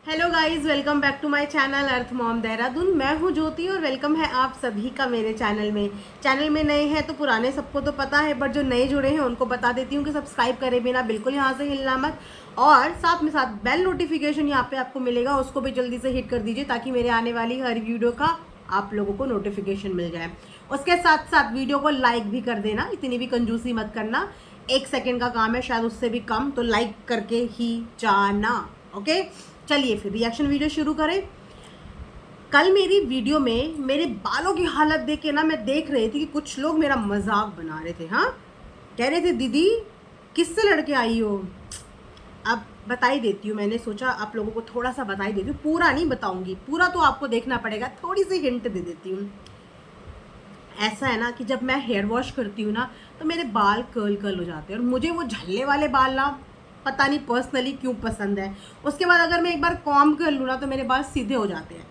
Hello guys, welcome back to my channel earth mom Dehradun. मैं हूं ज्योति और वेलकम है आप सभी का मेरे चैनल में नए हैं तो पुराने सबको तो पता है, बट जो नए जुड़े हैं उनको बता देती हूं कि सब्सक्राइब करे बिना बिल्कुल यहां से हिलना मत। और साथ में साथ बेल नोटिफिकेशन यहाँ पे आपको मिलेगा, उसको भी जल्दी से हिट कर दीजिए ताकि मेरे आने वाली हर वीडियो का आप लोगों को नोटिफिकेशन मिल जाए। उसके साथ साथ वीडियो को लाइक भी कर देना, इतनी भी कंजूसी मत करना। 1 सेकेंड का काम है, शायद उससे भी कम, तो लाइक करके ही जाना। ओके, चलिए फिर रिएक्शन वीडियो शुरू करें। कल मेरी वीडियो में मेरे बालों की हालत देख के ना मैं देख रही थी कि कुछ लोग मेरा मजाक बना रहे थे। हाँ, कह रहे थे दीदी किससे लड़के आई हो। अब बता ही देती हूँ, मैंने सोचा आप लोगों को थोड़ा सा बता ही देती हूँ, पूरा नहीं बताऊंगी, पूरा तो आपको देखना पड़ेगा, थोड़ी सी हिंट दे देती हूँ। ऐसा है ना कि जब मैं हेयर वॉश करती हूँ ना तो मेरे बाल कर्ल कर्ल हो जाते हैं और मुझे वो झल्ले वाले बाल ना पता नहीं पर्सनली क्यों पसंद है। उसके बाद अगर मैं एक बार कॉम्ब कर लूँ ना तो मेरे बाल सीधे हो जाते हैं।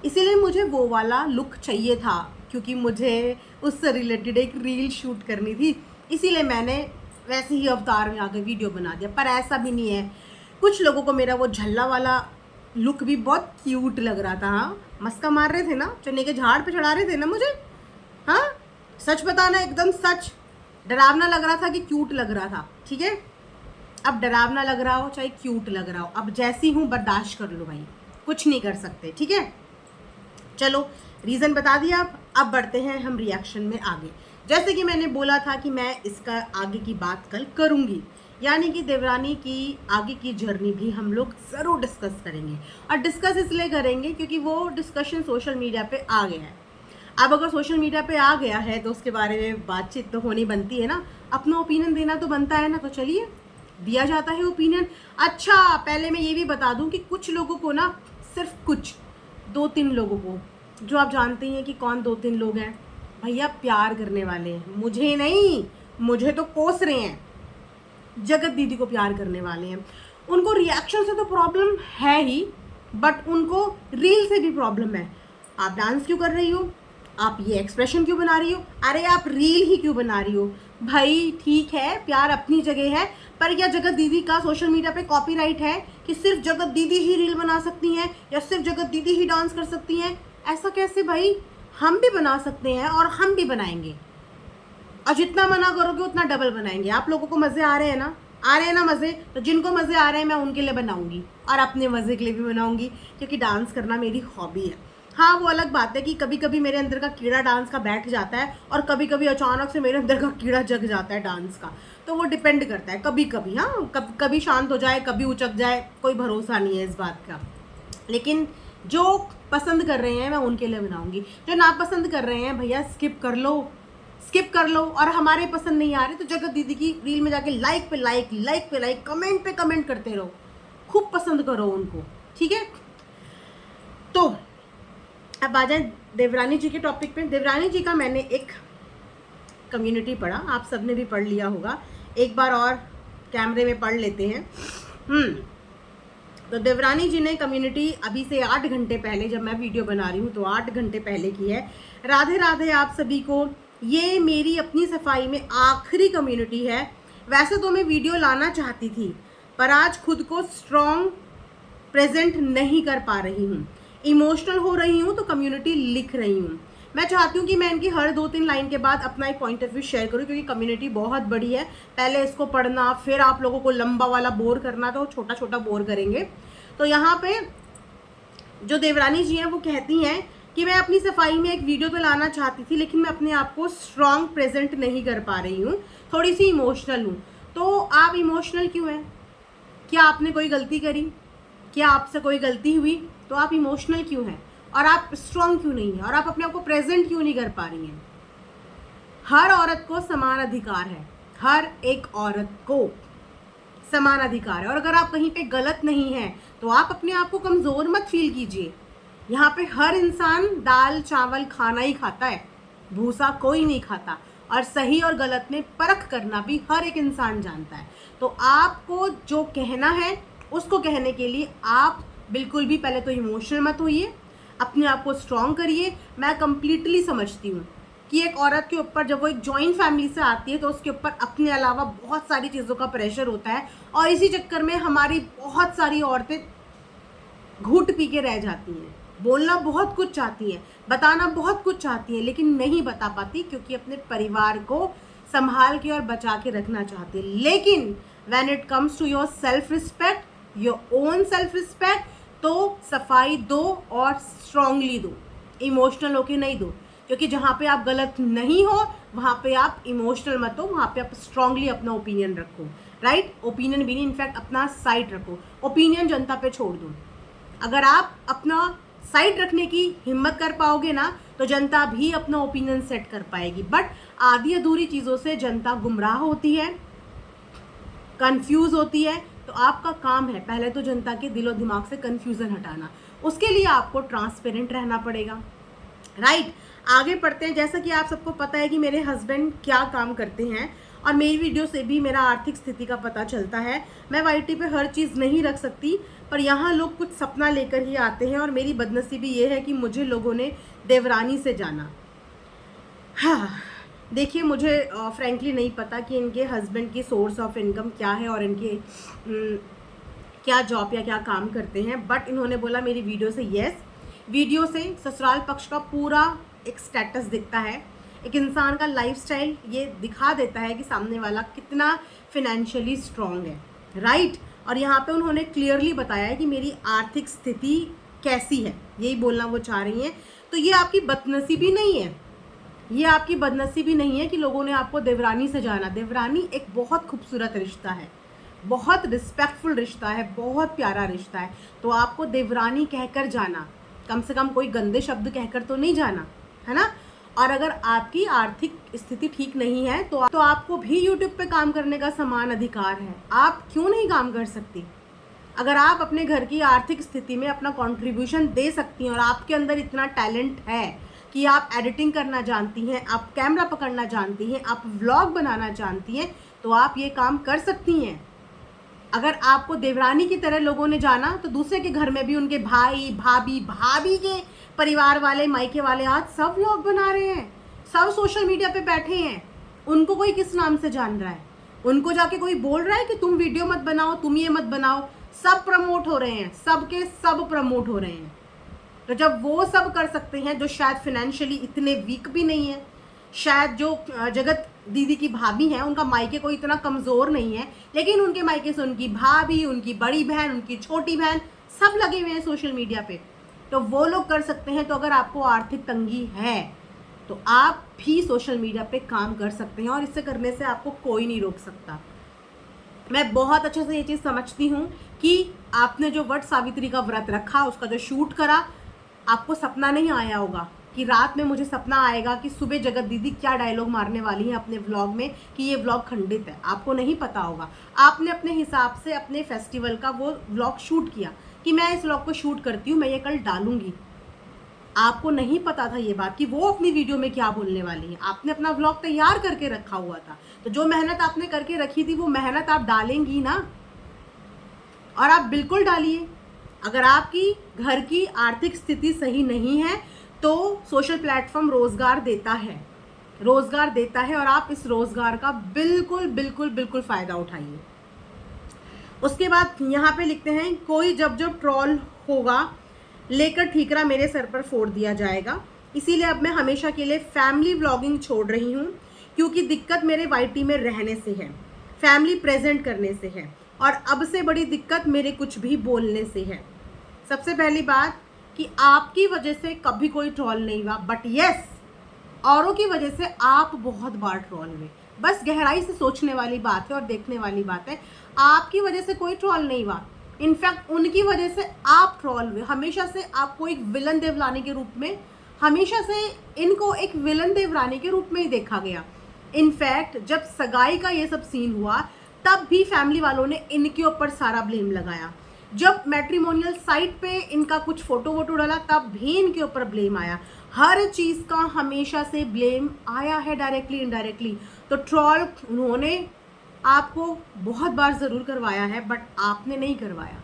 इसीलिए मुझे वो वाला लुक चाहिए था, क्योंकि मुझे उससे रिलेटेड एक रील शूट करनी थी। इसीलिए मैंने वैसे ही अवतार में आकर वीडियो बना दिया, पर ऐसा भी नहीं है। कुछ लोगों को मेरा वो झल्ला वाला लुक भी बहुत क्यूट लग रहा था। हाँ, मस्का मार रहे थे ना, चने के झाड़ पे चढ़ा रहे थे ना मुझे। हाँ, सच बताना, एकदम सच। डरावना लग रहा था कि क्यूट लग रहा था? ठीक है, अब डरावना लग रहा हो चाहे क्यूट लग रहा हो, अब जैसी हूँ बर्दाश्त कर लो भाई, कुछ नहीं कर सकते। ठीक है, चलो रीज़न बता दिया। अब बढ़ते हैं हम रिएक्शन में आगे। जैसे कि मैंने बोला था कि मैं इसका आगे की बात कल करूँगी, यानी कि देवरानी की आगे की जर्नी भी हम लोग ज़रूर डिस्कस करेंगे। और डिस्कस इसलिए करेंगे क्योंकि वो डिस्कशन सोशल मीडिया पे आ गया है। अब अगर सोशल मीडिया पे आ गया है तो उसके बारे में बातचीत तो होनी बनती है ना, अपना ओपिनियन देना तो बनता है ना, तो चलिए दिया जाता है ओपिनियन। अच्छा, पहले मैं ये भी बता दूं कि कुछ लोगों को ना, सिर्फ कुछ 2-3 लोगों को, जो आप जानते हैं कि कौन 2-3 लोग हैं भैया, प्यार करने वाले हैं। मुझे नहीं, मुझे तो कोस रहे हैं, जगत दीदी को प्यार करने वाले हैं। उनको रिएक्शन से तो प्रॉब्लम है ही, बट उनको रील से भी प्रॉब्लम है। आप डांस क्यों कर रही हो, आप ये एक्सप्रेशन क्यों बना रही हो, अरे आप रील ही क्यों बना रही हो भाई। ठीक है, प्यार अपनी जगह है, पर क्या जगत दीदी का सोशल मीडिया पे कॉपीराइट है कि सिर्फ जगत दीदी ही रील बना सकती हैं या सिर्फ जगत दीदी ही डांस कर सकती हैं? ऐसा कैसे भाई, हम भी बना सकते हैं और हम भी बनाएंगे, और जितना मना करोगे उतना डबल बनाएंगे। आप लोगों को मज़े आ रहे हैं ना, आ रहे हैं ना मज़े, तो जिनको मज़े आ रहे हैं मैं उनके लिए बनाऊंगी और अपने मज़े के लिए भी बनाऊंगी, क्योंकि डांस करना मेरी हॉबी है। हाँ, वो अलग बात है कि कभी कभी मेरे अंदर का कीड़ा डांस का बैठ जाता है और कभी कभी अचानक से मेरे अंदर का कीड़ा जग जाता है डांस का, तो वो डिपेंड करता है। कभी कभी हाँ, कभी शांत हो जाए, कभी उचक जाए, कोई भरोसा नहीं है इस बात का। लेकिन जो पसंद कर रहे हैं मैं उनके लिए बनाऊंगी, जो नापसंद कर रहे हैं भैया स्किप कर लो, स्किप कर लो। और हमारे पसंद नहीं आ रहे तो जगत दीदी की रील में जाके लाइक पे लाइक, लाइक पे लाइक, कमेंट पे कमेंट करते रहो, खूब पसंद करो उनको। ठीक है, तो अब आ जाए देवरानी जी के टॉपिक पे। देवरानी जी का मैंने एक कम्युनिटी पढ़ा, आप सबने भी पढ़ लिया होगा, एक बार और कैमरे में पढ़ लेते हैं। तो देवरानी जी ने कम्युनिटी अभी से 8 घंटे पहले, जब मैं वीडियो बना रही हूँ तो 8 घंटे पहले की है। राधे राधे आप सभी को। ये मेरी अपनी सफाई में आखिरी कम्युनिटी है। वैसे तो मैं वीडियो लाना चाहती थी, पर आज खुद को स्ट्रॉन्ग प्रेजेंट नहीं कर पा रही हूँ, इमोशनल हो रही हूँ तो कम्युनिटी लिख रही हूँ। मैं चाहती हूँ कि मैं इनकी हर 2-3 लाइन के बाद अपना एक पॉइंट ऑफ व्यू शेयर करूँ, क्योंकि कम्युनिटी बहुत बड़ी है, पहले इसको पढ़ना फिर आप लोगों को लंबा वाला बोर करना, तो छोटा छोटा बोर करेंगे। तो यहाँ पे जो देवरानी जी हैं वो कहती हैं कि मैं अपनी सफाई में एक वीडियो तो लाना चाहती थी, लेकिन मैं अपने आप को स्ट्रॉन्ग प्रेजेंट नहीं कर पा रही हूँ, थोड़ी सी इमोशनल हूँ। तो आप इमोशनल क्यों हैं? क्या आपने कोई गलती करी? क्या आपसे कोई गलती हुई? तो आप इमोशनल क्यों हैं? और आप स्ट्रॉन्ग क्यों नहीं हैं? और आप अपने आप को प्रेजेंट क्यों नहीं कर पा रही हैं? हर औरत को समान अधिकार है, हर एक औरत को समान अधिकार है, और अगर आप कहीं पे गलत नहीं हैं तो आप अपने आप को कमज़ोर मत फील कीजिए। यहाँ पे हर इंसान दाल चावल खाना ही खाता है, भूसा कोई नहीं खाता, और सही और गलत में परख करना भी हर एक इंसान जानता है। तो आपको जो कहना है उसको कहने के लिए आप बिल्कुल भी पहले तो इमोशनल मत होइए, अपने आप को स्ट्रॉन्ग करिए। मैं कंप्लीटली समझती हूँ कि एक औरत के ऊपर जब वो एक जॉइंट फैमिली से आती है तो उसके ऊपर अपने अलावा बहुत सारी चीज़ों का प्रेशर होता है, और इसी चक्कर में हमारी बहुत सारी औरतें घूट पी के रह जाती हैं। बोलना बहुत कुछ चाहती हैं, बताना बहुत कुछ चाहती हैं, लेकिन नहीं बता पाती क्योंकि अपने परिवार को संभाल के और बचा के रखना चाहती है। लेकिन when it comes to your self respect, your own self respect, तो सफाई दो और स्ट्रांगली दो, इमोशनल होके नहीं दो। क्योंकि जहाँ पे आप गलत नहीं हो वहाँ पे आप इमोशनल मत हो, वहाँ पे आप स्ट्रांगली अपना ओपिनियन रखो, राइट? ओपिनियन भी नहीं, इनफैक्ट अपना साइड रखो। ओपिनियन जनता पे छोड़ दो। अगर आप अपना साइड रखने की हिम्मत कर पाओगे ना, तो जनता भी अपना ओपिनियन सेट कर पाएगी। बट आधी अधूरी चीज़ों से जनता गुमराह होती है, कंफ्यूज होती है। तो आपका काम है पहले तो जनता के दिलो दिमाग से कंफ्यूजन हटाना। उसके लिए आपको ट्रांसपेरेंट रहना पड़ेगा, राइट? आगे बढ़ते हैं। जैसा कि आप सबको पता है कि मेरे हस्बैंड क्या काम करते हैं और मेरी वीडियो से भी मेरा आर्थिक स्थिति का पता चलता है। मैं वाईटी पे हर चीज़ नहीं रख सकती, पर यहाँ लोग कुछ सपना लेकर ही आते हैं और मेरी बदनसीबी ये है कि मुझे लोगों ने देवरानी से जाना। हाँ, देखिए, मुझे फ्रैंकली नहीं पता कि इनके हस्बैंड की सोर्स ऑफ इनकम क्या है और इनके क्या जॉब या क्या काम करते हैं। बट इन्होंने बोला मेरी वीडियो से यस, वीडियो से ससुराल पक्ष का पूरा एक स्टेटस दिखता है, एक इंसान का लाइफस्टाइल ये दिखा देता है कि सामने वाला कितना फिनेंशियली स्ट्रांग है, राइट? और यहाँ पे उन्होंने क्लियरली बताया है कि मेरी आर्थिक स्थिति कैसी है, यही बोलना वो चाह रही हैं। तो ये आपकी बदनसीबी नहीं है, ये आपकी बदनसीबी नहीं है कि लोगों ने आपको देवरानी से जाना। देवरानी एक बहुत खूबसूरत रिश्ता है, बहुत रिस्पेक्टफुल रिश्ता है, बहुत प्यारा रिश्ता है। तो आपको देवरानी कहकर जाना, कम से कम कोई गंदे शब्द कहकर तो नहीं जाना, है ना? और अगर आपकी आर्थिक स्थिति ठीक नहीं है तो आपको भी यूट्यूब पे काम करने का समान अधिकार है। आप क्यों नहीं काम कर सकती? अगर आप अपने घर की आर्थिक स्थिति में अपना कंट्रीब्यूशन दे सकती हैं और आपके अंदर इतना टैलेंट है कि आप एडिटिंग करना जानती हैं, आप कैमरा पकड़ना जानती हैं, आप व्लॉग बनाना जानती हैं, तो आप ये काम कर सकती हैं। अगर आपको देवरानी की तरह लोगों ने जाना तो दूसरे के घर में भी उनके भाई भाभी के परिवार वाले, मायके वाले आज सब व्लॉग बना रहे हैं, सब सोशल मीडिया पे बैठे हैं। उनको कोई किस नाम से जान रहा है? उनको जाके कोई बोल रहा है कि तुम वीडियो मत बनाओ, तुम ये मत बनाओ? सब प्रमोट हो रहे हैं, सब के सब प्रमोट हो रहे हैं। तो जब वो सब कर सकते हैं जो शायद फाइनेंशियली इतने वीक भी नहीं है, शायद जो जगत दीदी की भाभी हैं उनका मायके कोई इतना कमज़ोर नहीं है, लेकिन उनके मायके से उनकी भाभी, उनकी बड़ी बहन, उनकी छोटी बहन सब लगे हुए हैं सोशल मीडिया पे, तो वो लोग कर सकते हैं। तो अगर आपको आर्थिक तंगी है तो आप भी सोशल मीडिया पे काम कर सकते हैं और इससे करने से आपको कोई नहीं रोक सकता। मैं बहुत अच्छे से ये चीज़ समझती हूँ कि आपने जो वट सावित्री का व्रत रखा, उसका जो शूट करा, आपको सपना नहीं आया होगा कि रात में मुझे सपना आएगा कि सुबह जगत दीदी क्या डायलॉग मारने वाली हैं अपने व्लॉग में कि ये व्लॉग खंडित है। आपको नहीं पता होगा, आपने अपने हिसाब से अपने फेस्टिवल का वो व्लॉग शूट किया कि मैं इस व्लॉग को शूट करती हूँ, मैं ये कल डालूंगी। आपको नहीं पता था ये बात कि वो अपनी वीडियो में क्या बोलने वाली है। आपने अपना व्लॉग तैयार करके रखा हुआ था, तो जो मेहनत आपने करके रखी थी वो मेहनत आप डालेंगी ना, और आप बिल्कुल डालिए। अगर आपकी घर की आर्थिक स्थिति सही नहीं है तो सोशल प्लेटफॉर्म रोज़गार देता है और आप इस रोज़गार का बिल्कुल बिल्कुल बिल्कुल फ़ायदा उठाइए। उसके बाद यहाँ पे लिखते हैं, कोई जब ट्रॉल होगा लेकर ठीकरा मेरे सर पर फोड़ दिया जाएगा, इसीलिए अब मैं हमेशा के लिए फैमिली व्लॉगिंग छोड़ रही हूँ, क्योंकि दिक्कत मेरे वाईटी में रहने से है, फैमिली प्रेजेंट करने से है, और अब से बड़ी दिक्कत मेरे कुछ भी बोलने से है। सबसे पहली बात कि आपकी वजह से कभी कोई ट्रॉल नहीं हुआ, बट यस, औरों की वजह से आप बहुत बार ट्रॉल हुए। बस गहराई से सोचने वाली बात है और देखने वाली बात है। आपकी वजह से कोई ट्रॉल नहीं हुआ, इनफैक्ट उनकी वजह से आप ट्रॉल हुए। हमेशा से आपको एक विलन देवरानी के रूप में, हमेशा से इनको एक विलन देवरानी के रूप में ही देखा गया। इनफैक्ट जब सगाई का ये सब सीन हुआ तब भी फैमिली वालों ने इनके ऊपर सारा ब्लेम लगाया। जब मैट्रिमोनियल साइट पे इनका कुछ फोटो वोटो डाला तब भी इनके ऊपर ब्लेम आया। हर चीज़ का हमेशा से ब्लेम आया है, डायरेक्टली इनडायरेक्टली। तो ट्रॉल उन्होंने आपको बहुत बार ज़रूर करवाया है, बट आपने नहीं करवाया।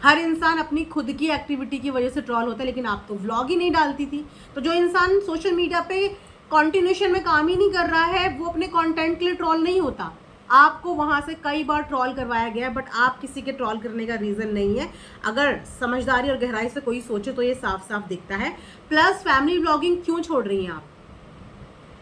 हर इंसान अपनी खुद की एक्टिविटी की वजह से ट्रॉल होता है, लेकिन आप तो व्लॉग ही नहीं डालती थी। तो जो इंसान सोशल मीडिया पे कॉन्टिन्यूशन में काम ही नहीं कर रहा है वो अपने कंटेंट के लिए ट्रॉल नहीं होता। आपको वहाँ से कई बार ट्रॉल करवाया गया है, बट आप किसी के ट्रॉल करने का रीज़न नहीं है। अगर समझदारी और गहराई से कोई सोचे तो ये साफ साफ दिखता है। प्लस फैमिली व्लॉगिंग क्यों छोड़ रही हैं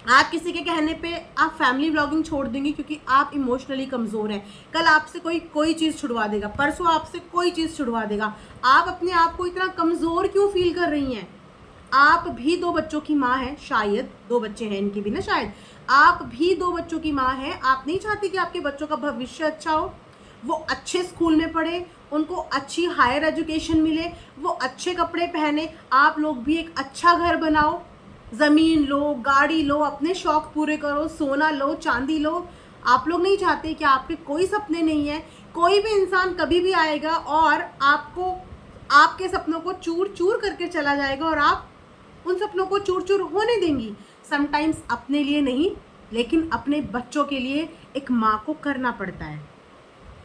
आप किसी के कहने पे आप फैमिली व्लॉगिंग छोड़ देंगी क्योंकि आप इमोशनली कमज़ोर हैं। कल आपसे कोई चीज़ छुड़वा देगा, परसों आपसे कोई चीज़ छुड़वा देगा। आप अपने आप को इतना कमज़ोर क्यों फील कर रही हैं? आप भी 2 बच्चों की माँ हैं, शायद 2 बच्चे हैं इनके भी ना, शायद आप भी 2 बच्चों की माँ हैं। आप नहीं चाहती कि आपके बच्चों का भविष्य अच्छा हो, वो अच्छे स्कूल में पढ़े, उनको अच्छी हायर एजुकेशन मिले, वो अच्छे कपड़े पहने, आप लोग भी एक अच्छा घर बनाओ, ज़मीन लो, गाड़ी लो, अपने शौक़ पूरे करो, सोना लो, चांदी लो। आप लोग नहीं चाहते कि आपके कोई सपने नहीं है? कोई भी इंसान कभी भी आएगा और आपके सपनों को चूर चूर करके चला जाएगा और आप उन सपनों को चूर चूर होने देंगी। समटाइम्स अपने लिए नहीं, लेकिन अपने बच्चों के लिए एक माँ को करना पड़ता है,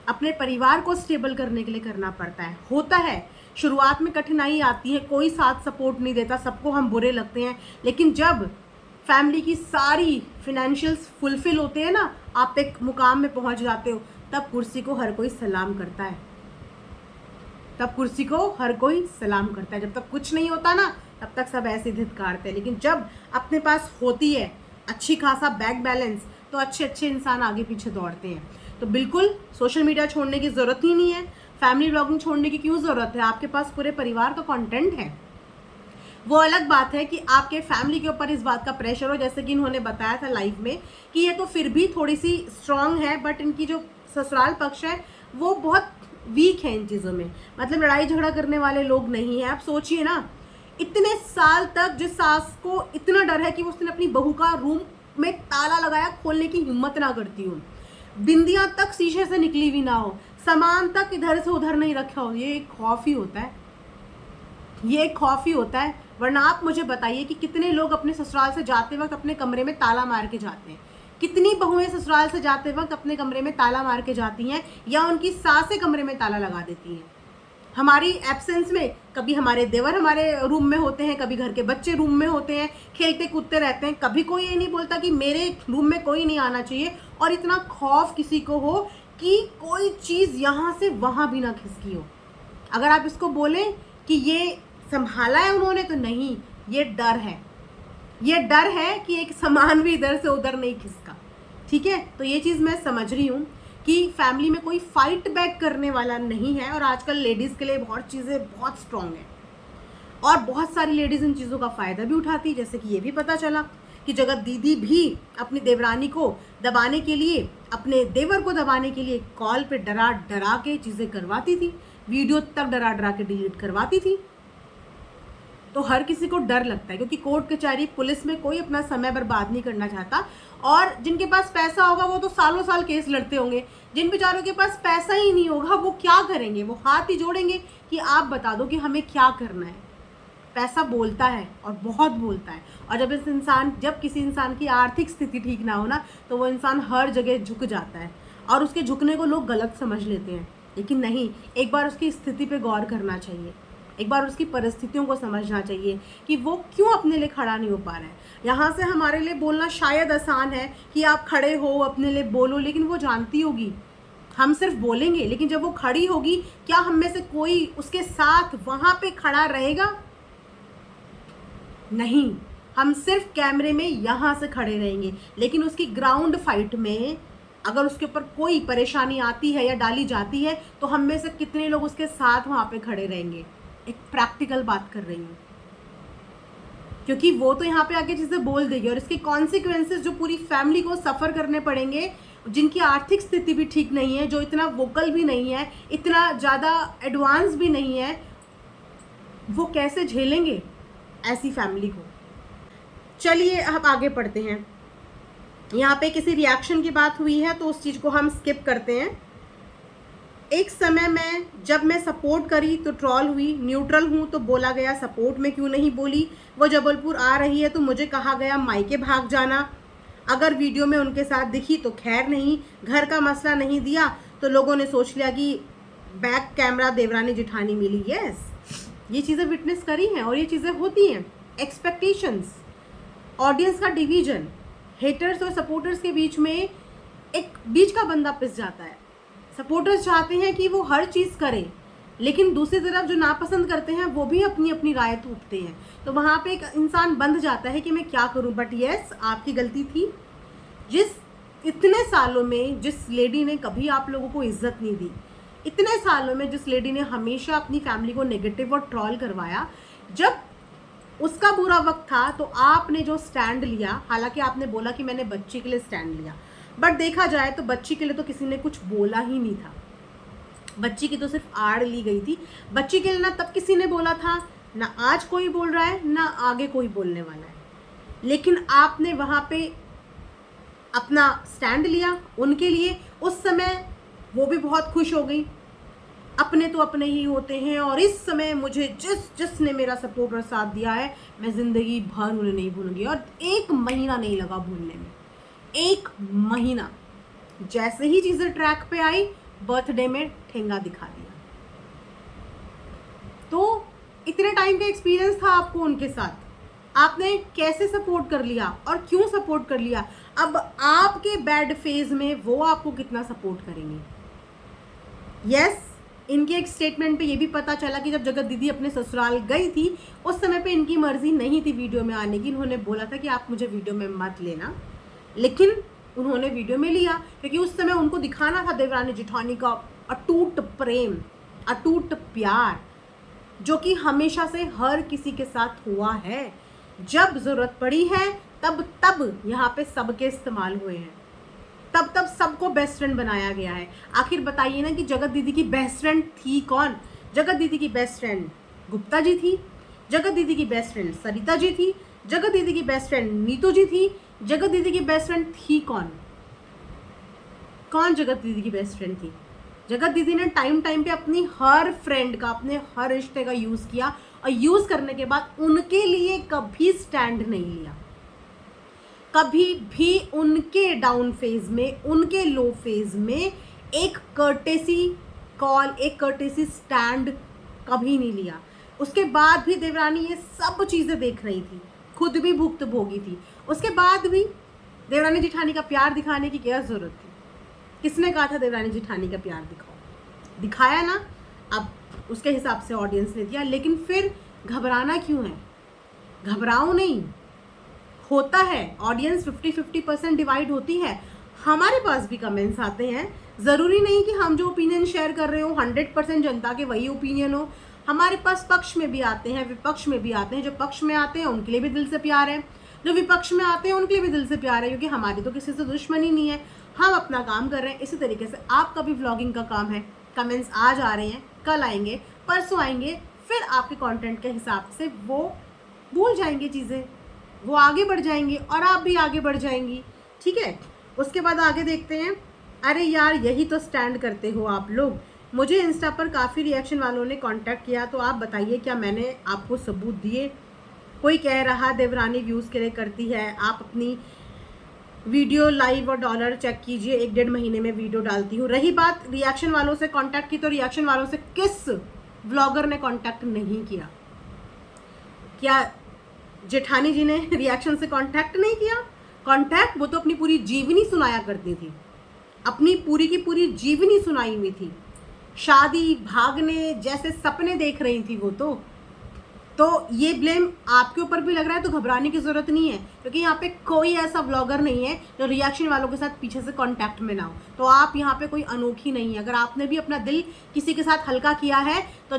अपने परिवार को स्टेबल करने के लिए करना पड़ता है। होता है शुरुआत में कठिनाई आती है, कोई साथ सपोर्ट नहीं देता, सबको हम बुरे लगते हैं, लेकिन जब फैमिली की सारी फिनेंशियल्स फुलफिल होते हैं ना, आप एक मुकाम में पहुंच जाते हो, तब कुर्सी को हर कोई सलाम करता है, तब कुर्सी को हर कोई सलाम करता है। जब तक कुछ नहीं होता ना, तब तक सब ऐसे धिक्कारते हैं, लेकिन जब अपने पास होती है अच्छी खासा बैंक बैलेंस, तो अच्छे अच्छे इंसान आगे पीछे दौड़ते हैं। तो बिल्कुल सोशल मीडिया छोड़ने की ज़रूरत ही नहीं है, फैमिली व्लॉगिंग छोड़ने की क्यों ज़रूरत है? आपके पास पूरे परिवार का कंटेंट है। वो अलग बात है कि आपके फैमिली के ऊपर इस बात का प्रेशर हो, जैसे कि इन्होंने बताया था लाइव में कि ये तो फिर भी थोड़ी सी स्ट्रांग है, बट इनकी जो ससुराल पक्ष है वो बहुत वीक है इन चीज़ों में, मतलब लड़ाई झगड़ा करने वाले लोग नहीं हैं। आप सोचिए ना, इतने साल तक जिस सास को इतना डर है कि वो उसने अपनी बहू का रूम में ताला लगाया, खोलने की हिम्मत ना करती हो, बिंदियाँ तक शीशे से निकली हुई ना हो, सामान तक इधर से उधर नहीं रखा हो, ये एक खौफ ही होता है, ये एक खौफ ही होता है। वरना आप मुझे बताइए कि कितने लोग अपने ससुराल से जाते वक्त अपने कमरे में ताला मार के जाते हैं? कितनी बहुएं ससुराल से जाते वक्त अपने कमरे में ताला मार के जाती हैं, या उनकी सासें कमरे में ताला लगा देती हैं? हमारी एब्सेंस में कभी हमारे देवर हमारे रूम में होते हैं, कभी घर के बच्चे रूम में होते हैं, खेलते कूदते रहते हैं, कभी कोई ये नहीं बोलता कि मेरे रूम में कोई नहीं आना चाहिए। और इतना खौफ किसी को हो कि कोई चीज़ यहाँ से वहाँ भी ना खिसकी हो। अगर आप इसको बोलें कि ये संभाला है उन्होंने, तो नहीं, ये डर है, ये डर है कि एक सामान भी इधर से उधर नहीं खिसका। ठीक है, तो ये चीज़ मैं समझ रही हूँ कि फैमिली में कोई फाइट बैक करने वाला नहीं है, और आजकल लेडीज़ के लिए बहुत चीज़ें बहुत स्ट्रॉन्ग हैं, और बहुत सारी लेडीज़ इन चीज़ों का फ़ायदा भी उठाती है। जैसे कि ये भी पता चला कि जगत दीदी भी अपनी देवरानी को दबाने के लिए, अपने देवर को दबाने के लिए कॉल पे डरा डरा के चीज़ें करवाती थी, वीडियो तक डरा डरा के डिलीट करवाती थी। तो हर किसी को डर लगता है, क्योंकि कोर्ट कचहरी पुलिस में कोई अपना समय बर्बाद नहीं करना चाहता। और जिनके पास पैसा होगा वो तो सालों साल केस लड़ते होंगे, जिन बेचारों के पास पैसा ही नहीं होगा वो क्या करेंगे? वो हाथ ही जोड़ेंगे कि आप बता दो कि हमें क्या करना है। पैसा बोलता है और बहुत बोलता है, और जब किसी इंसान की आर्थिक स्थिति ठीक ना हो ना, तो वो इंसान हर जगह झुक जाता है, और उसके झुकने को लोग गलत समझ लेते हैं। लेकिन नहीं, एक बार उसकी स्थिति पे गौर करना चाहिए, एक बार उसकी परिस्थितियों को समझना चाहिए कि वो क्यों अपने लिए खड़ा नहीं हो पा रहा है। यहाँ से हमारे लिए बोलना शायद आसान है कि आप खड़े हो, अपने लिए बोलो, लेकिन वो जानती होगी हम सिर्फ बोलेंगे, लेकिन जब वो खड़ी होगी, क्या हम में से कोई उसके साथ वहाँ पे खड़ा रहेगा? नहीं, हम सिर्फ कैमरे में यहाँ से खड़े रहेंगे, लेकिन उसकी ग्राउंड फाइट में अगर उसके ऊपर कोई परेशानी आती है या डाली जाती है, तो हम में से कितने लोग उसके साथ वहाँ पे खड़े रहेंगे? एक प्रैक्टिकल बात कर रही हूँ, क्योंकि वो तो यहाँ पे आके चीज़ें बोल देगी, और इसके कॉन्सिक्वेंसेस जो पूरी फैमिली को सफ़र करने पड़ेंगे, जिनकी आर्थिक स्थिति भी ठीक नहीं है, जो इतना वोकल भी नहीं है, इतना ज़्यादा एडवांस भी नहीं है, वो कैसे झेलेंगे ऐसी फैमिली को? चलिए अब आगे पढ़ते हैं। यहाँ पे किसी रिएक्शन की बात हुई है, तो उस चीज़ को हम स्किप करते हैं। एक समय में जब मैं सपोर्ट करी तो ट्रॉल हुई, न्यूट्रल हूँ तो बोला गया सपोर्ट में क्यों नहीं बोली, वो जबलपुर आ रही है तो मुझे कहा गया मायके भाग जाना, अगर वीडियो में उनके साथ दिखी तो खैर नहीं, घर का मसला नहीं दिया तो लोगों ने सोच लिया कि बैक कैमरा देवरानी जिठानी मिली। यस, ये चीज़ें विटनेस करी हैं और ये चीज़ें होती हैं। एक्सपेक्टेशंस, ऑडियंस का डिवीजन, हेटर्स और सपोर्टर्स के बीच में एक बीच का बंदा पिस जाता है। सपोर्टर्स चाहते हैं कि वो हर चीज़ करें, लेकिन दूसरी तरफ जो नापसंद करते हैं वो भी अपनी अपनी राय थोपते हैं। तो वहाँ पे एक इंसान बंध जाता है कि मैं क्या करूँ। बट यस, आपकी गलती थी। जिस इतने सालों में जिस लेडी ने कभी आप लोगों को इज्जत नहीं दी, इतने सालों में जिस लेडी ने हमेशा अपनी फैमिली को नेगेटिव और ट्रॉल करवाया, जब उसका बुरा वक्त था तो आपने जो स्टैंड लिया, हालांकि आपने बोला कि मैंने बच्ची के लिए स्टैंड लिया, बट देखा जाए तो बच्ची के लिए तो किसी ने कुछ बोला ही नहीं था। बच्ची की तो सिर्फ आड़ ली गई थी। बच्ची के लिए ना तब किसी ने बोला था, ना आज कोई बोल रहा है, ना आगे कोई बोलने वाला है। लेकिन आपने वहाँ पे अपना स्टैंड लिया उनके लिए। उस समय वो भी बहुत खुश हो गई। अपने तो अपने ही होते हैं, और इस समय मुझे जिसने मेरा सपोर्ट और साथ दिया है, मैं ज़िंदगी भर उन्हें नहीं भूलूंगी। और 1 महीना नहीं लगा भूलने में, 1 महीना। जैसे ही चीज़ें ट्रैक पे आई, बर्थडे में ठेंगा दिखा दिया। तो इतने टाइम का एक्सपीरियंस था आपको उनके साथ, आपने कैसे सपोर्ट कर लिया और क्यों सपोर्ट कर लिया। अब आपके बैड फेज में वो आपको कितना सपोर्ट करेंगे। यस, इनके एक स्टेटमेंट पे ये भी पता चला कि जब जगत दीदी अपने ससुराल गई थी, उस समय पे इनकी मर्जी नहीं थी वीडियो में आने की। इन्होंने बोला था कि आप मुझे वीडियो में मत लेना, लेकिन उन्होंने वीडियो में लिया क्योंकि उस समय उनको दिखाना था देवरानी जेठानी का अटूट प्रेम, अटूट प्यार, जो कि हमेशा से हर किसी के साथ हुआ है। जब ज़रूरत पड़ी है तब यहाँ पे सबके इस्तेमाल हुए हैं, तब सबको बेस्ट फ्रेंड बनाया गया है। आखिर बताइए ना कि जगत दीदी की बेस्ट फ्रेंड थी कौन। जगत दीदी की बेस्ट फ्रेंड गुप्ता जी थी, जगत दीदी की बेस्ट फ्रेंड सरिता जी थी, जगत दीदी की बेस्ट फ्रेंड नीतू जी थी। जगत दीदी की बेस्ट फ्रेंड थी कौन? कौन जगत दीदी की बेस्ट फ्रेंड थी? जगत दीदी ने टाइम पे अपनी हर फ्रेंड का, अपने हर रिश्ते का यूज़ किया, और यूज़ करने के बाद उनके लिए कभी स्टैंड नहीं लिया। कभी भी उनके डाउन फेज में, उनके लो फेज में एक कर्टेसी कॉल, एक कर्टेसी स्टैंड कभी नहीं लिया। उसके बाद भी देवरानी ये सब चीज़ें देख रही थी, खुद भी भुक्त भोगी थी। उसके बाद भी देवरानी जेठानी का प्यार दिखाने की क्या ज़रूरत थी? किसने कहा था देवरानी जेठानी का प्यार दिखाओ? दिखाया ना, अब उसके हिसाब से ऑडियंस ने दिया। लेकिन फिर घबराना क्यों है? घबराओ नहीं, होता है। ऑडियंस 50-50% डिवाइड होती है। हमारे पास भी कमेंट्स आते हैं। ज़रूरी नहीं कि हम जो ओपिनियन शेयर कर रहे हो 100% जनता के वही ओपिनियन हो। हमारे पास पक्ष में भी आते हैं, विपक्ष में भी आते हैं। जो पक्ष में आते हैं उनके लिए भी दिल से प्यार है, जो विपक्ष में आते हैं उनके लिए भी दिल से प्यार है, क्योंकि हमारी तो किसी से दुश्मनी नहीं है। हम अपना काम कर रहे हैं। इसी तरीके से आपका भी व्लॉगिंग का काम है। कमेंट्स आज आ रहे हैं, कल आएंगे, परसों आएंगे, फिर आपके कंटेंट के हिसाब से वो भूल जाएंगे चीज़ें, वो आगे बढ़ जाएंगे और आप भी आगे बढ़ जाएंगी। ठीक है, उसके बाद आगे देखते हैं। अरे यार, यही तो स्टैंड करते हो आप लोग। मुझे इंस्टा पर काफ़ी रिएक्शन वालों ने कांटेक्ट किया, तो आप बताइए क्या मैंने आपको सबूत दिए? कोई कह रहा देवरानी व्यूज़ के लिए करती है। आप अपनी वीडियो लाइव और डॉलर चेक कीजिए, 1-1.5 महीने में वीडियो डालती हूँ। रही बात रिएक्शन वालों से कांटेक्ट की, तो रिएक्शन वालों से किस व्लॉगर ने कांटेक्ट नहीं किया? क्या जेठानी जी ने रिएक्शन से कांटेक्ट नहीं किया? कांटेक्ट वो तो अपनी पूरी जीवनी सुनाया करती थी, अपनी पूरी की पूरी जीवनी सुनाई हुई थी। शादी, भागने जैसे सपने देख रही थी वो तो ये ब्लेम आपके ऊपर भी लग रहा है, तो घबराने की ज़रूरत नहीं है, क्योंकि यहाँ पे कोई ऐसा व्लॉगर नहीं है जो रिएक्शन वालों के साथ पीछे से कांटेक्ट में ना हो। तो आप यहाँ पे कोई अनोखी नहीं है। अगर आपने भी अपना दिल किसी के साथ हल्का किया है, तो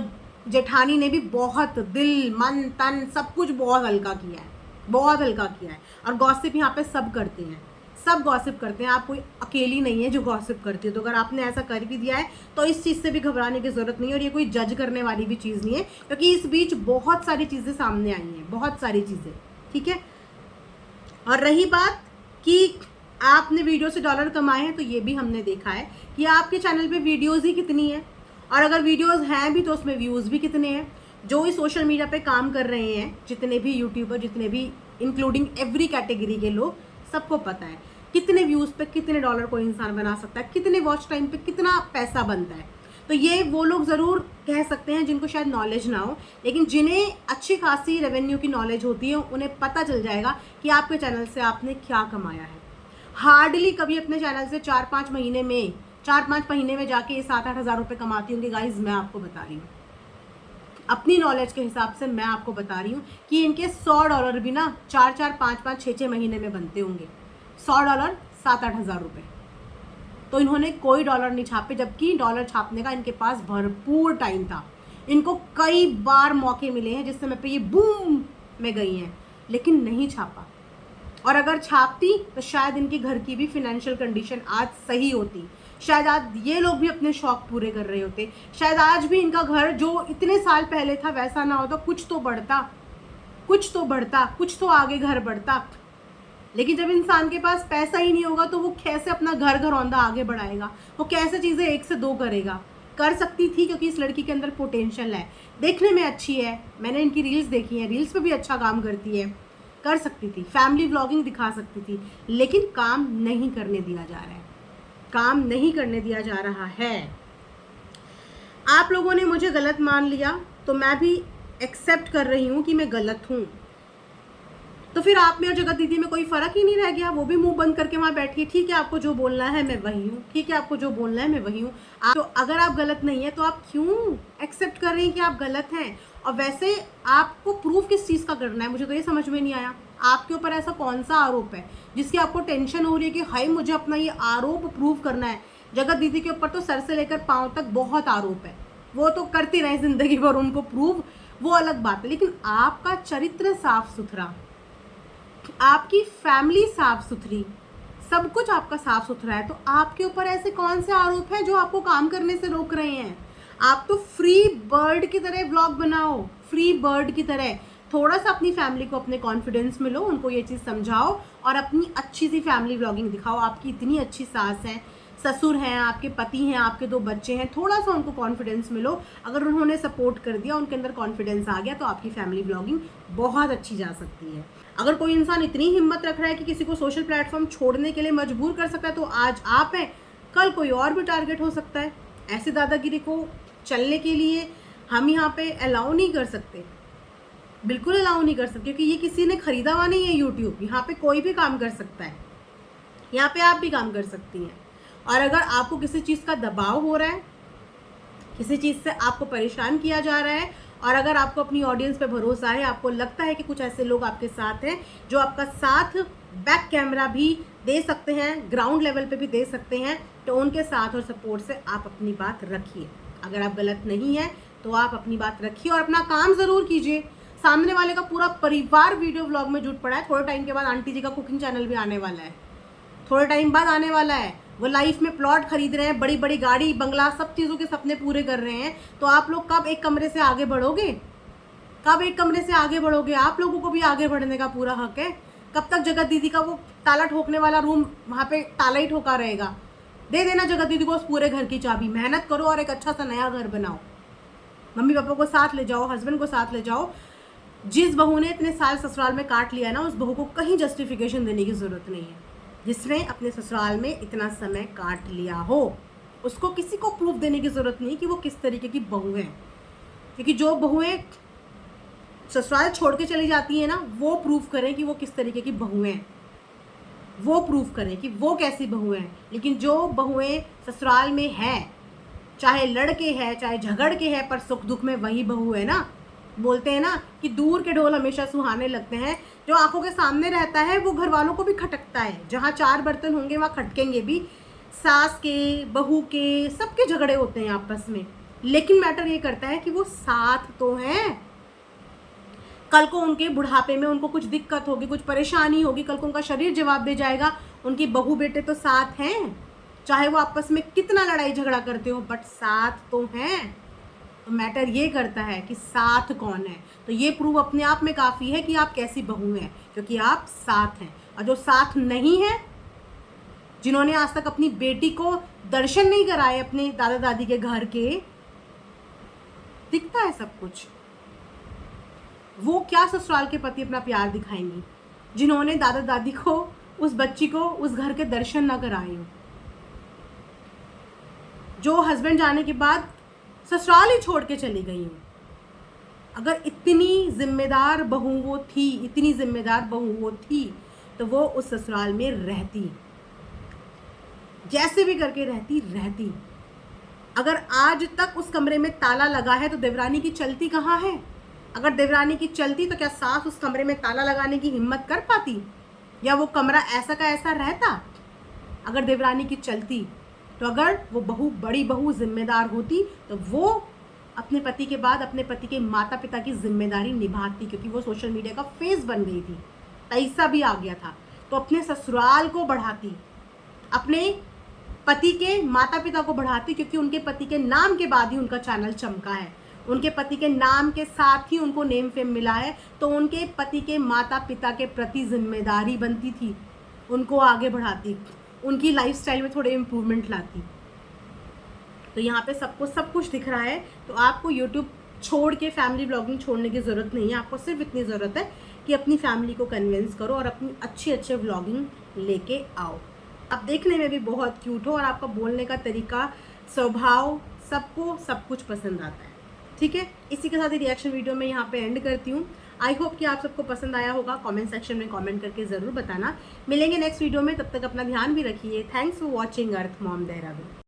जेठानी ने भी बहुत दिल, मन, तन सब कुछ बहुत हल्का किया है, बहुत हल्का किया है। और गॉसिप यहाँ पे सब करते हैं, सब गॉसिप करते हैं। आप कोई अकेली नहीं है जो गॉसिप करती है। तो अगर आपने ऐसा कर भी दिया है तो इस चीज़ से भी घबराने की ज़रूरत नहीं है, और ये कोई जज करने वाली भी चीज़ नहीं है, क्योंकि इस बीच बहुत सारी चीज़ें सामने आई हैं, बहुत सारी चीज़ें। ठीक है, और रही बात कि आपने वीडियो से डॉलर कमाए हैं, तो ये भी हमने देखा है कि आपके चैनल पर वीडियोज़ ही कितनी है, और अगर वीडियोज़ हैं भी तो उसमें व्यूज़ भी कितने हैं। जो इस सोशल मीडिया पे काम कर रहे हैं, जितने भी यूट्यूबर, जितने भी इंक्लूडिंग एवरी कैटेगरी के लोग, सबको पता है कितने व्यूज़ पे कितने डॉलर कोई इंसान बना सकता है, कितने वॉच टाइम पे कितना पैसा बनता है। तो ये वो लोग ज़रूर कह सकते हैं जिनको शायद नॉलेज ना हो, लेकिन जिन्हें अच्छी खासी रेवेन्यू की नॉलेज होती है, उन्हें पता चल जाएगा कि आपके चैनल से आपने क्या कमाया है। हार्डली कभी अपने चैनल से 4-5 महीने में जाके ये 7-8 हज़ार रुपये कमाती होंगी गाइज। मैं आपको बता रही हूँ, अपनी नॉलेज के हिसाब से मैं आपको बता रही हूँ कि इनके $100 भी ना 4-4, 5-5, 6-6 महीने में बनते होंगे। $100 7-8 हज़ार रुपये। तो इन्होंने कोई डॉलर नहीं छापे, जबकि डॉलर छापने का इनके पास भरपूर टाइम था। इनको कई बार मौके मिले हैं जिस समय पे ये बूम में गई हैं, लेकिन नहीं छापा। और अगर छापती तो शायद इनके घर की भी फिनेंशियल कंडीशन आज सही होती, शायद आज ये लोग भी अपने शौक पूरे कर रहे होते, शायद आज भी इनका घर जो इतने साल पहले था वैसा ना होता, कुछ तो बढ़ता, कुछ तो आगे घर बढ़ता। लेकिन जब इंसान के पास पैसा ही नहीं होगा तो वो कैसे अपना घर घरौंदा आगे बढ़ाएगा, वो कैसे चीज़ें 1 से 2 करेगा। कर सकती थी क्योंकि इस लड़की के अंदर पोटेंशियल है, देखने में अच्छी है, मैंने इनकी रील्स देखी हैं, रील्स पे भी अच्छा काम करती है, कर सकती थी, फैमिली व्लॉगिंग दिखा सकती थी, लेकिन काम नहीं करने दिया जा रहा है, काम नहीं करने दिया जा रहा है। आप लोगों ने मुझे गलत मान लिया तो मैं भी एक्सेप्ट कर रही हूँ कि मैं गलत हूँ। तो फिर आप में और जगत दीदी में कोई फ़र्क ही नहीं रह गया, वो भी मुंह बंद करके वहाँ बैठी है। ठीक है, आपको जो बोलना है मैं वही हूँ, ठीक है, आपको जो बोलना है मैं वही हूँ। तो अगर आप गलत नहीं है तो आप क्यों एक्सेप्ट कर रही हैं कि आप गलत हैं? और वैसे आपको प्रूफ किस चीज़ का करना है, मुझे तो ये समझ में नहीं आया। आपके ऊपर ऐसा कौन सा आरोप है जिसकी आपको टेंशन हो रही है कि हाय मुझे अपना ये आरोप प्रूव करना है? जगत दीदी के ऊपर तो सर से लेकर पाँव तक बहुत आरोप है, वो तो करती रहे ज़िंदगी भर उनको प्रूव, वो अलग बात है। लेकिन आपका चरित्र साफ सुथरा, आपकी फैमिली साफ सुथरी, सब कुछ आपका साफ सुथरा है, तो आपके ऊपर ऐसे कौन से आरोप हैं जो आपको काम करने से रोक रहे हैं? आप तो फ्री बर्ड की तरह व्लॉग बनाओ, फ्री बर्ड की तरह। थोड़ा सा अपनी फैमिली को अपने कॉन्फिडेंस में लो, उनको ये चीज़ समझाओ और अपनी अच्छी सी फैमिली व्लॉगिंग दिखाओ। आपकी इतनी अच्छी सास है, ससुर हैं, आपके पति हैं, आपके 2 बच्चे हैं, थोड़ा सा उनको कॉन्फिडेंस मिलो। अगर उन्होंने सपोर्ट कर दिया, उनके अंदर कॉन्फिडेंस आ गया, तो आपकी फैमिली व्लॉगिंग बहुत अच्छी जा सकती है। अगर कोई इंसान इतनी हिम्मत रख रहा है कि किसी को सोशल प्लेटफॉर्म छोड़ने के लिए मजबूर कर सकता है, तो आज आप हैं, कल कोई और भी टारगेट हो सकता है। ऐसी दादागिरी को चलने के लिए हम यहाँ पे अलाउ नहीं कर सकते, बिल्कुल अलाउ नहीं कर सकते, क्योंकि ये किसी ने खरीदा हुआ नहीं है यूट्यूब। यहाँ पे कोई भी काम कर सकता है, यहाँ पे आप भी काम कर सकती हैं। और अगर आपको किसी चीज़ का दबाव हो रहा है, किसी चीज़ से आपको परेशान किया जा रहा है, और अगर आपको अपनी ऑडियंस पे भरोसा है, आपको लगता है कि कुछ ऐसे लोग आपके साथ हैं जो आपका साथ बैक कैमरा भी दे सकते हैं, ग्राउंड लेवल पे भी दे सकते हैं, तो उनके साथ और सपोर्ट से आप अपनी बात रखिए। अगर आप गलत नहीं हैं तो आप अपनी बात रखिए और अपना काम ज़रूर कीजिए। सामने वाले का पूरा परिवार वीडियो व्लॉग में जुट पड़ा है। थोड़े टाइम के बाद आंटी जी का कुकिंग चैनल भी आने वाला है, थोड़े टाइम बाद आने वाला है। वो लाइफ में प्लॉट खरीद रहे हैं, बड़ी बड़ी गाड़ी, बंगला, सब चीज़ों के सपने पूरे कर रहे हैं। तो आप लोग कब एक कमरे से आगे बढ़ोगे? कब एक कमरे से आगे बढ़ोगे? आप लोगों को भी आगे बढ़ने का पूरा हक है। कब तक जगत दीदी का वो ताला ठोकने वाला रूम वहाँ पे ताला ही ठोका रहेगा? दे देना जगत दीदी को उस पूरे घर की चाबी। मेहनत करो और एक अच्छा सा नया घर बनाओ। मम्मी पापा को साथ ले जाओ, हस्बैंड को साथ ले जाओ। जिस बहू ने इतने साल ससुराल में काट लिया ना, उस बहू को कहीं जस्टिफिकेशन देने की ज़रूरत नहीं है। जिसने अपने ससुराल में इतना समय काट लिया हो, उसको किसी को प्रूफ देने की ज़रूरत नहीं कि वो किस तरीके की बहू है। क्योंकि जो बहुएं ससुराल छोड़ के चली जाती हैं ना, वो प्रूफ करें कि वो किस तरीके की बहुएं हैं, वो प्रूफ करें कि वो कैसी बहुएं हैं। लेकिन जो बहुएं ससुराल में है, चाहे लड़के हैं चाहे झगड़ के है, पर सुख दुख में वही बहू है ना। बोलते हैं ना कि दूर के ढोल हमेशा सुहाने लगते हैं। जो आंखों के सामने रहता है वो घर वालों को भी खटकता है। जहाँ 4 बर्तन होंगे वहाँ खटकेंगे भी। सास के, बहू के, सबके झगड़े होते हैं आपस में, लेकिन मैटर ये करता है कि वो साथ तो हैं। कल को उनके बुढ़ापे में उनको कुछ दिक्कत होगी, कुछ परेशानी होगी, कल को उनका शरीर जवाब दे जाएगा, उनकी बहू बेटे तो साथ हैं। चाहे वो आपस में कितना लड़ाई झगड़ा करते हो, बट साथ तो हैं। तो मैटर ये करता है कि साथ कौन है। तो ये प्रूव अपने आप में काफ़ी है कि आप कैसी बहू हैं, क्योंकि आप साथ हैं। और जो साथ नहीं है, जिन्होंने आज तक अपनी बेटी को दर्शन नहीं कराए अपने दादा दादी के घर के, दिखता है सब कुछ, वो क्या ससुराल के प्रति अपना प्यार दिखाएंगी जिन्होंने दादा दादी को, उस बच्ची को उस घर के दर्शन ना कराए हो। जो हस्बैंड जाने के बाद ससुराल ही छोड़ के चली गई हूँ। अगर इतनी जिम्मेदार बहू वो थी, इतनी जिम्मेदार बहू वो थी, तो वो उस ससुराल में रहती। जैसे भी करके रहती। अगर आज तक उस कमरे में ताला लगा है तो देवरानी की चलती कहाँ है? अगर देवरानी की चलती तो क्या सास उस कमरे में ताला लगाने की हिम्मत कर पाती, या वो कमरा ऐसा का ऐसा रहता? अगर देवरानी की चलती तो अगर वो बहू, बड़ी बहू जिम्मेदार होती तो वो अपने पति के बाद अपने पति के माता पिता की जिम्मेदारी निभाती, क्योंकि वो सोशल मीडिया का फेस बन गई थी, पैसा भी आ गया था, तो अपने ससुराल को बढ़ाती, अपने पति के माता पिता को बढ़ाती, क्योंकि उनके पति के नाम के बाद ही उनका चैनल चमका है, उनके पति के नाम के साथ ही उनको नेम फेम मिला है, तो उनके पति के माता पिता के प्रति जिम्मेदारी बनती थी, उनको आगे बढ़ाती, उनकी लाइफस्टाइल में थोड़े इम्प्रूवमेंट लाती। तो यहाँ पे सबको सब कुछ दिख रहा है, तो आपको यूट्यूब छोड़ के फैमिली व्लॉगिंग छोड़ने की ज़रूरत नहीं है। आपको सिर्फ इतनी ज़रूरत है कि अपनी फैमिली को कन्विंस करो और अपनी अच्छे व्लॉगिंग लेके आओ। आप देखने में भी बहुत क्यूट हो और आपका बोलने का तरीका, स्वभाव, सबको सब कुछ पसंद आता है। ठीक है, इसी के साथ ही रिएक्शन वीडियो में यहाँ पे एंड करती हूँ। आई होप कि आप सबको पसंद आया होगा। कमेंट सेक्शन में कमेंट करके ज़रूर बताना। मिलेंगे नेक्स्ट वीडियो में, तब तक अपना ध्यान भी रखिए। Thanks for watching earth mom Dehradun.